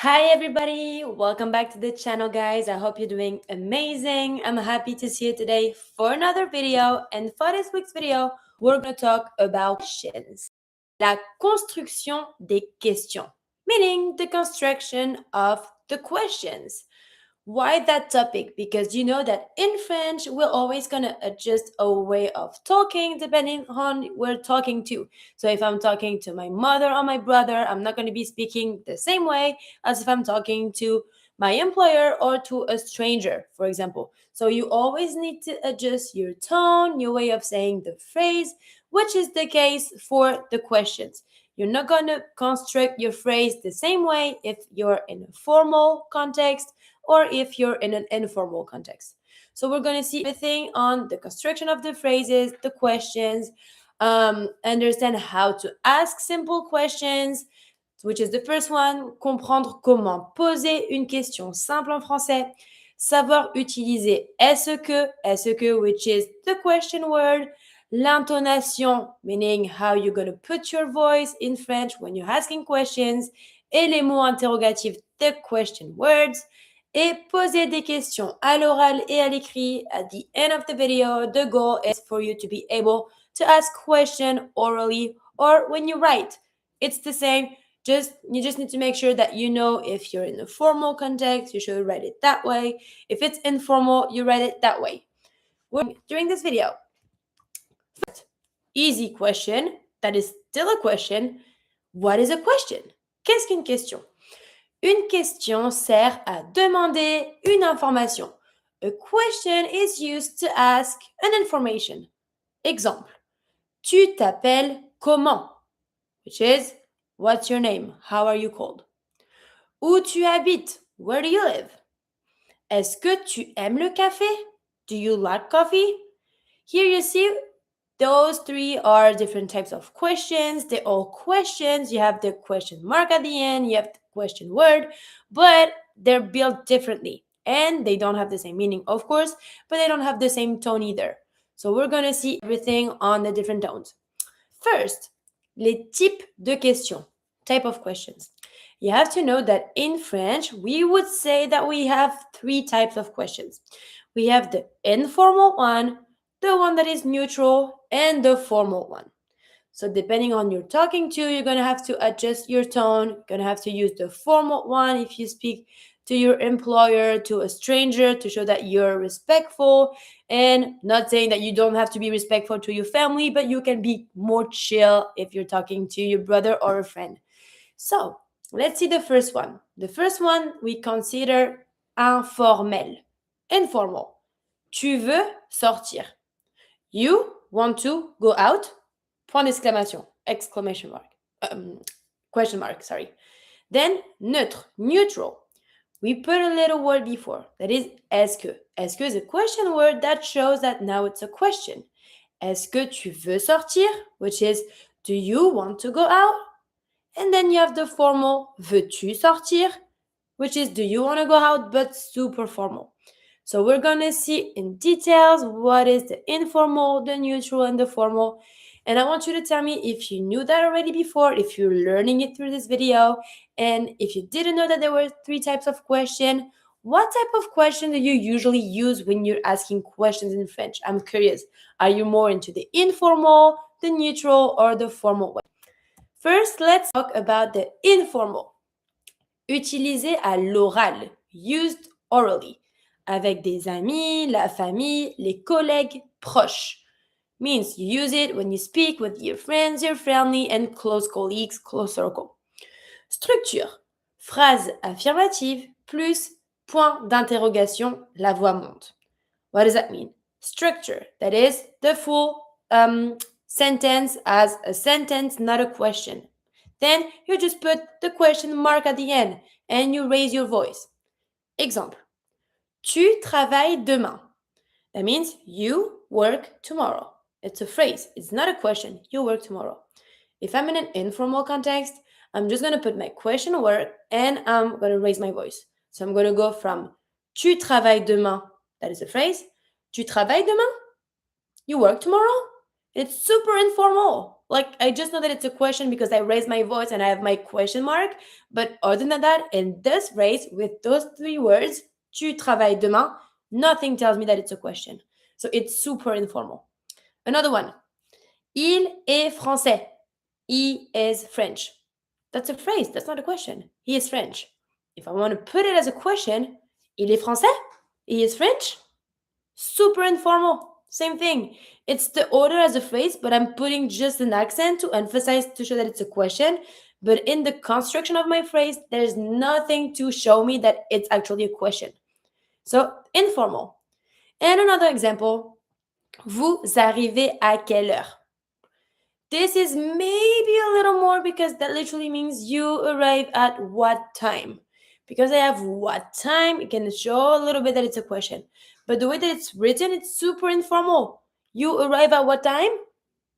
Hi, everybody. Welcome back to the channel, guys. I hope you're doing amazing. I'm happy to see you today for another video. And for this week's video, we're going to talk about questions. La construction des questions, meaning the construction of the questions. Why that topic? Because you know that in French, we're always going to adjust our way of talking depending on who we're talking to. So if I'm talking to my mother or my brother, I'm not going to be speaking the same way as if I'm talking to my employer or to a stranger, for example. So you always need to adjust your tone, your way of saying the phrase, which is the case for the questions. You're not going to construct your phrase the same way if you're in a formal context or if you're in an informal context. So we're going to see everything on the construction of the phrases, the questions, understand how to ask simple questions, which is the first one, comprendre comment poser une question simple en français, savoir utiliser est-ce que, which is the question word, l'intonation, meaning how you're going to put your voice in French when you're asking questions, et les mots interrogatifs, the question words, et poser des questions à l'oral et à l'écrit. At the end of the video, the goal is for you to be able to ask questions orally or when you write. It's the same. You just need to make sure that you know if you're in a formal context, you should write it that way. If it's informal, you write it that way. During this video, first, easy question, that is still a question. What is a question? Qu'est-ce qu'une question? Une question sert à demander une information. A question is used to ask an information. Exemple, tu t'appelles comment? Which is, what's your name? How are you called? Où tu habites? Where do you live? Est-ce que tu aimes le café? Do you like coffee? Here you see those three are different types of questions. They're all questions. You have the question mark at the end, you have the question word, but they're built differently. And they don't have the same meaning, of course, but they don't have the same tone either. So we're going to see everything on the different tones. First, les types de questions, type of questions. You have to know that in French, we would say that we have three types of questions. We have the informal one, the one that is neutral, and the formal one. So depending on who you're talking to, you're going to have to adjust your tone. You're going to have to use the formal one if you speak to your employer, to a stranger, to show that you're respectful, and not saying that you don't have to be respectful to your family, but you can be more chill if you're talking to your brother or a friend. So let's see the first one. The first one we consider informel, informal. Tu veux sortir? You want to go out? Point d'exclamation, exclamation mark, question mark, sorry. Then neutre, neutral. We put a little word before, that is est-ce que. Est-ce que is a question word that shows that now it's a question. Est-ce que tu veux sortir? Which is, do you want to go out? And then you have the formal, veux-tu sortir? Which is, do you want to go out? But super formal. So we're going to see in details what is the informal, the neutral, and the formal. And I want you to tell me if you knew that already before, if you're learning it through this video, and if you didn't know that there were three types of question, what type of question do you usually use when you're asking questions in French? I'm curious. Are you more into the informal, the neutral, or the formal way? First, let's talk about the informal. Utilisé à l'oral, used orally, avec des amis, la famille, les collègues proches. Means you use it when you speak with your friends, your family, and close colleagues, close circle. Structure. Phrase affirmative plus point d'interrogation, la voix monte. What does that mean? Structure. That is the full sentence as a sentence, not a question. Then you just put the question mark at the end and you raise your voice. Example. Tu travailles demain. That means you work tomorrow. It's a phrase. It's not a question. You work tomorrow. If I'm in an informal context, I'm just going to put my question word and I'm going to raise my voice. So I'm going to go from tu travailles demain. That is a phrase. Tu travailles demain? You work tomorrow? It's super informal. Like, I just know that it's a question because I raise my voice and I have my question mark. But other than that, in this phrase, with those three words, tu travailles demain, nothing tells me that it's a question. So it's super informal. Another one. Il est français. He is French. That's a phrase. That's not a question. He is French. If I want to put it as a question, il est français. He is French. Super informal. Same thing. It's the order as a phrase, but I'm putting just an accent to emphasize to show that it's a question. But in the construction of my phrase, there's nothing to show me that it's actually a question. So, informal. And another example, vous arrivez à quelle heure? This is maybe a little more because that literally means you arrive at what time. Because I have what time, it can show a little bit that it's a question. But the way that it's written, it's super informal. You arrive at what time?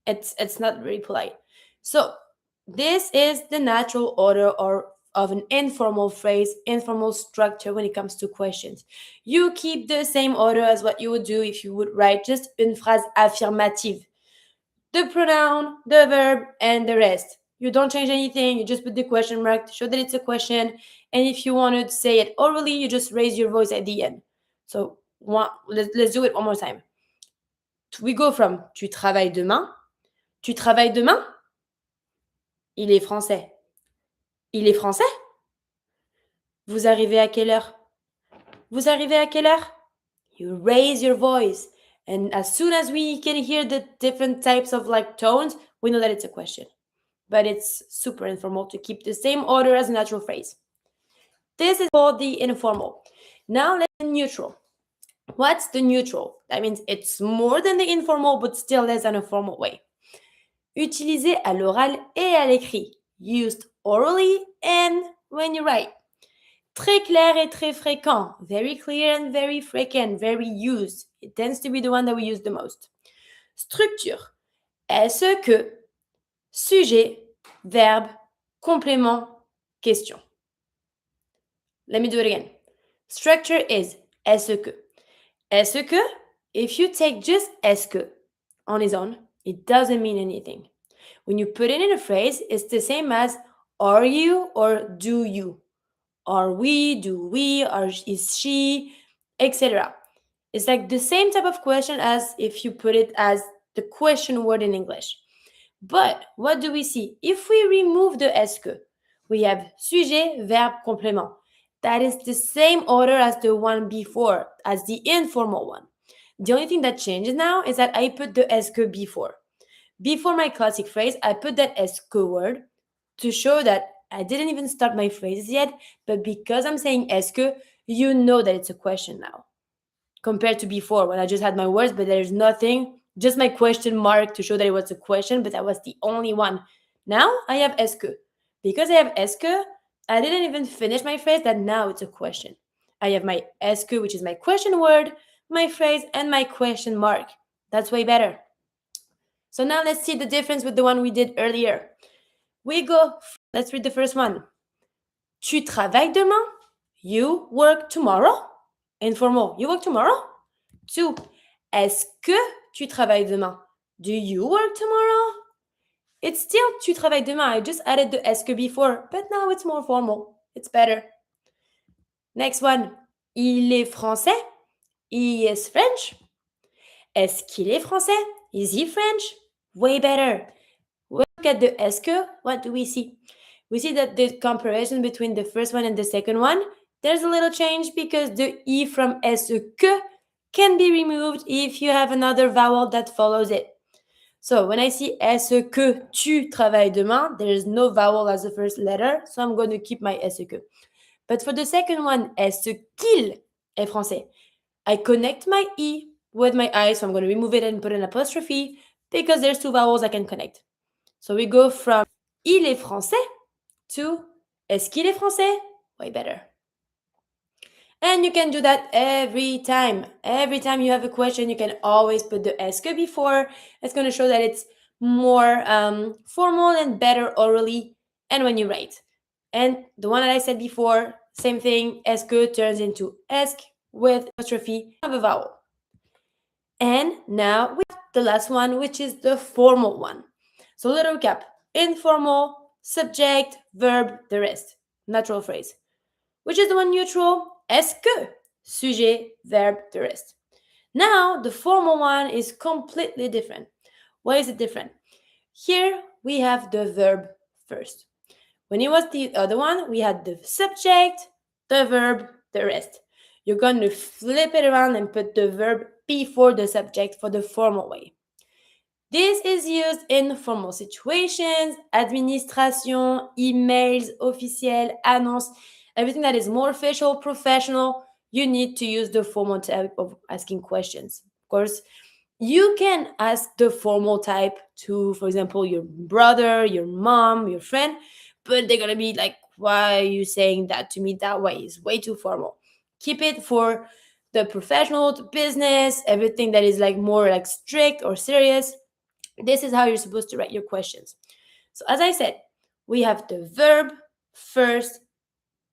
It's not very polite. So this is the natural order or of an informal phrase, informal structure when it comes to questions. You keep the same order as what you would do if you would write just une phrase affirmative. The pronoun, the verb, and the rest. You don't change anything, you just put the question mark to show that it's a question. And if you want to say it orally, you just raise your voice at the end. So let's do it one more time. We go from tu travailles demain. Tu travailles demain? Il est français. Il est français? Vous arrivez à quelle heure? Vous arrivez à quelle heure? You raise your voice. And as soon as we can hear the different types of like tones, we know that it's a question. But it's super informal to keep the same order as a natural phrase. This is called the informal. Now let's do neutral. What's the neutral? That means it's more than the informal, but still less than a formal way. Utilisé à l'oral et à l'écrit. Used orally and when you write. Très clair et très fréquent. Very clear and very frequent, very used. It tends to be the one that we use the most. Structure. Est-ce que, sujet, verbe, complément, question. Let me do it again. Structure is est-ce que. Est-ce que, if you take just est-ce que on its own, it doesn't mean anything. When you put it in a phrase, it's the same as are you or do you. Are we, do we, is she, etc. It's like the same type of question as if you put it as the question word in English. But what do we see? If we remove the est-ce que, we have sujet, verbe, complément. That is the same order as the one before, as the informal one. The only thing that changes now is that I put the est-ce que before. Before my classic phrase, I put that est-ce que word to show that I didn't even start my phrases yet, but because I'm saying est-ce que, you know that it's a question now. Compared to before, when I just had my words, but there's nothing, just my question mark to show that it was a question, but that was the only one. Now I have est-ce que. Because I have est-ce que, I didn't even finish my phrase, that now it's a question. I have my est-ce que, which is my question word, my phrase, and my question mark. That's way better. So now let's see the difference with the one we did earlier. Let's read the first one. Tu travailles demain? You work tomorrow? Informal. You work tomorrow? 2. Est-ce que tu travailles demain? Do you work tomorrow? It's still tu travailles demain. I just added the est-ce que before, but now it's more formal. It's better. Next one. Il est français? He is French? Est-ce qu'il est français? Is he French? Way better. When we look at the est-ce que, what do we see? We see that the comparison between the first one and the second one, there's a little change because the E from est-ce que can be removed if you have another vowel that follows it. So when I see est-ce que tu travailles demain, there is no vowel as the first letter, so I'm going to keep my est-ce que. But for the second one, est-ce qu'il est français? I connect my E with my I, so I'm going to remove it and put an apostrophe because there's two vowels I can connect. So we go from il est français to est-ce qu'il est français? Way better. And you can do that every time. Every time you have a question, you can always put the est-ce que before. It's going to show that it's more formal and better orally and when you write. And the one that I said before, same thing, est-ce que turns into est with apostrophe of a vowel. And now we have the last one, which is the formal one. So little recap. Informal, subject, verb, the rest. Natural phrase. Which is the one neutral? Est-ce que? Sujet, verb, the rest. Now, the formal one is completely different. Why is it different? Here, we have the verb first. When it was the other one, we had the subject, the verb, the rest. You're going to flip it around and put the verb before the subject for the formal way. This is used in formal situations, administration, emails, officiel, annonce, everything that is more official, professional. You need to use the formal type of asking questions. Of course, you can ask the formal type to, for example, your brother, your mom, your friend, but they're going to be like, why are you saying that to me that way? It's way too formal. Keep it for the professional, the business, everything that is like more like strict or serious. This is how you're supposed to write your questions. So as I said, we have the verb first,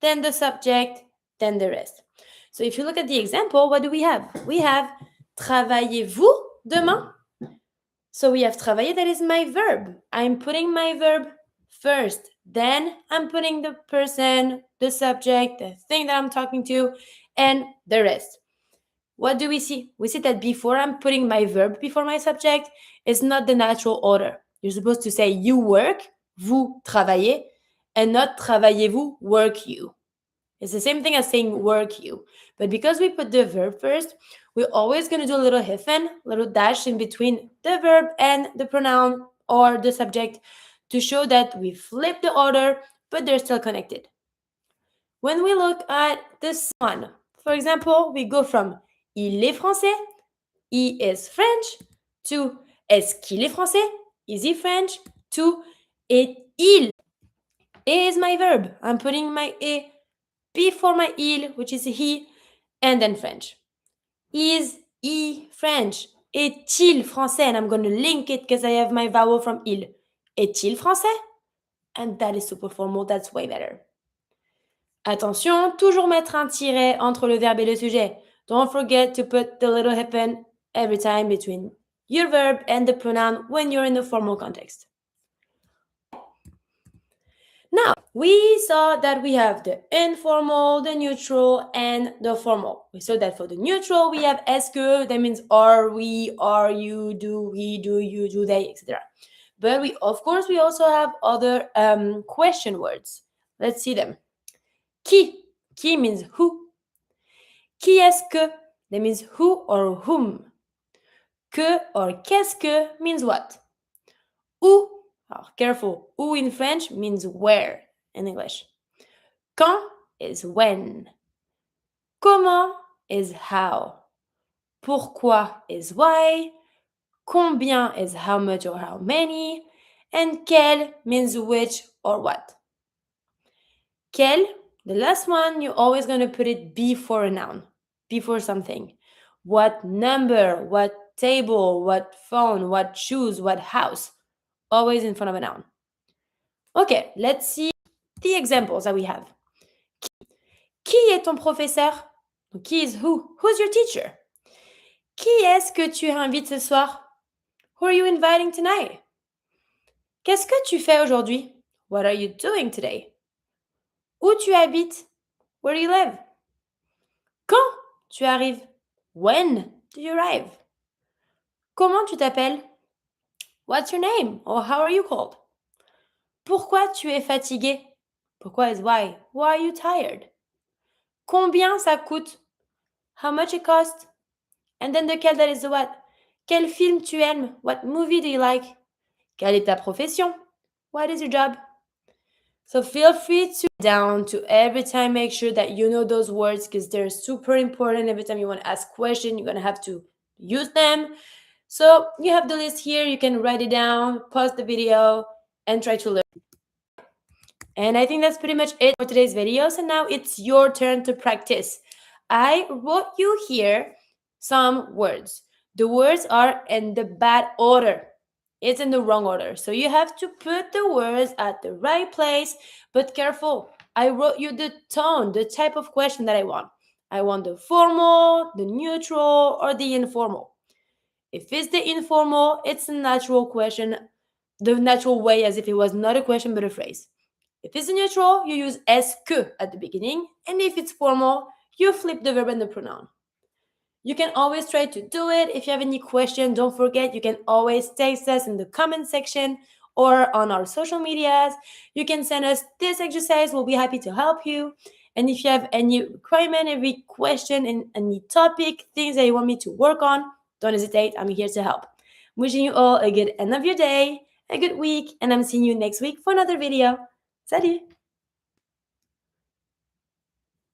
then the subject, then the rest. So if you look at the example, what do we have? We have travaillez-vous demain? So we have travailler, that is my verb. I'm putting my verb first. Then I'm putting the person, the subject, the thing that I'm talking to, and the rest. What do we see? We see that before I'm putting my verb before my subject, it's not the natural order. You're supposed to say you work, vous travaillez, and not travaillez-vous, work you. It's the same thing as saying work you. But because we put the verb first, we're always going to do a little hyphen, little dash in between the verb and the pronoun or the subject to show that we flip the order, but they're still connected. When we look at this one, for example, we go from il est français, he is French, to est-ce qu'il est français, is he French, to et il. Is my verb. I'm putting my e before my il, which is he, and then French. Is he French? Est-il français? And I'm going to link it because I have my vowel from il. Est-il français? And that is super formal. That's way better. Attention, toujours mettre un tiret entre le verbe et le sujet. Don't forget to put the little hyphen every time between your verb and the pronoun when you're in the formal context. Now, we saw that we have the informal, the neutral, and the formal. We saw that for the neutral, we have est-ce que, that means are we, are you, do we, do you, do they, etc. But we, of course, we also have other question words. Let's see them. Qui? Qui means who. Qui est-ce que? That means who or whom. Que or qu'est-ce que means what. Où? Oh, careful. Où in French means where in English. Quand is when. Comment is how. Pourquoi is why. Combien is how much or how many. And quel means which or what. Quel, the last one, you're always going to put it before a noun, before something. What number, what table, what phone, what shoes, what house. Always in front of a noun. Okay, let's see the examples that we have. Qui est ton professeur? Qui is who? Who's your teacher? Qui est-ce que tu invites ce soir? Who are you inviting tonight? Qu'est-ce que tu fais aujourd'hui? What are you doing today? Où tu habites? Where do you live? Quand tu arrives? When do you arrive? Comment tu t'appelles? What's your name? Or how are you called? Pourquoi tu es fatigué? Pourquoi is why. Why are you tired? Combien ça coûte? How much it costs? And then the quel, that is the what. Quel film tu aimes? What movie do you like? Quelle est ta profession? What is your job? So feel free to down to every time make sure that you know those words because they're super important. Every time you want to ask a question, you're going to have to use them. So you have the list here. You can write it down, pause the video, and try to learn. And I think that's pretty much it for today's video. So now it's your turn to practice. I wrote you here some words. The words are in the bad order. It's in the wrong order. So you have to put the words at the right place, but careful. I wrote you the tone, the type of question that I want. I want the formal, the neutral, or the informal. If it's the informal, it's a natural question. the natural way as if it was not a question but a phrase. If it's neutral, you use est-ce que at the beginning, and if it's formal, you flip the verb and the pronoun. You can always try to do it. If you have any question, don't forget you can always text us in the comment section or on our social medias. You can send us this exercise. We'll be happy to help you. And if you have any requirement, every question, and any topic, things that you want me to work on, don't hesitate. I'm here to help. Wishing you all a good end of your day, a good week, and I'm seeing you next week for another video. Salut!